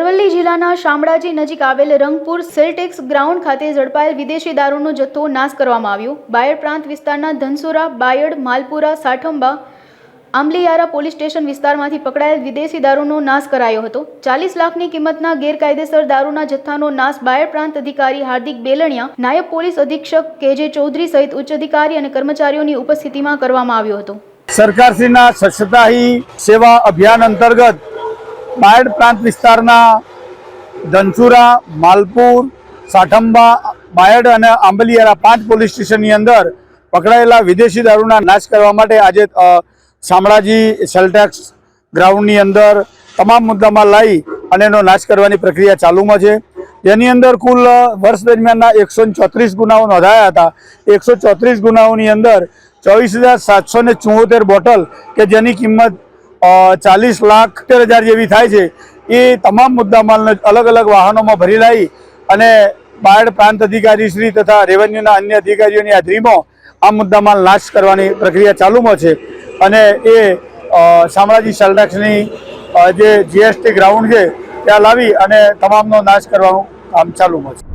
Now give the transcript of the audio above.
અરવલ્લી જિલ્લાના શામળાજી નજીક આવેલ રંગપુર સેલટેક્સ ગ્રાઉન્ડ ખાતે ઝડપાયેલ વિદેશી દારૂનો જથ્થો નાશ કરવામાં આવ્યો। બાયડ પ્રાંત વિસ્તારના ધનસુરા, બાયડ, માલપુરા, સાઠંબા, આંબલિયારા પોલીસ સ્ટેશન વિસ્તારમાંથી પકડાયેલ વિદેશી દારૂનો નાશ કરાયો હતો। 40 લાખની કિંમતના ગેરકાયદેસર દારૂના જથ્થાનો નાશ બાયડ પ્રાંત અધિકારી હાર્દિક બેલણિયા, નાયબ પોલીસ અધિક્ષક કેજે ચૌધરી સહિત ઉચ્ચ અધિકારી અને કર્મચારીઓની ઉપસ્થિતિમાં કરવામાં આવ્યો હતો। સરકારશ્રીના સ્વચ્છતા હી સેવા અભિયાન અંતર્ગત બાયડ પ્રાંત વિસ્તારના ધનસુરા, માલપુર, સાઠંબા, બાયડ અને આંબલિયારા 5 પોલીસ સ્ટેશનની અંદર પકડાયેલા વિદેશી દારૂના નાશ કરવા માટે આજે શામળાજી સેલટેક્સ ગ્રાઉન્ડની અંદર તમામ મુદ્દામાં લાવી અને એનો નાશ કરવાની પ્રક્રિયા ચાલુમાં છે। જેની અંદર કુલ વર્ષ દરમિયાનના 134 ગુનાઓ નોંધાયા હતા। 134 ગુનાઓની અંદર 24,774 બોટલ કે જેની કિંમત 40,70,000 જેવી થાય છે એ તમામ મુદ્દામાલને અલગ અલગ વાહનોમાં ભરી લાવી અને બાયડ પ્રાંત અધિકારી શ્રી તથા રેવન્યુના અન્ય અધિકારીઓની હાજરીમાં આ મુદ્દામાલ નાશ કરવાની પ્રક્રિયા ચાલુમાં છે અને એ શામળાજી સેલટેક્સની જે જીએસટી ગ્રાઉન્ડ છે ત્યાં લાવી અને તમામનો નાશ કરવાનું કામ ચાલુમાં છે।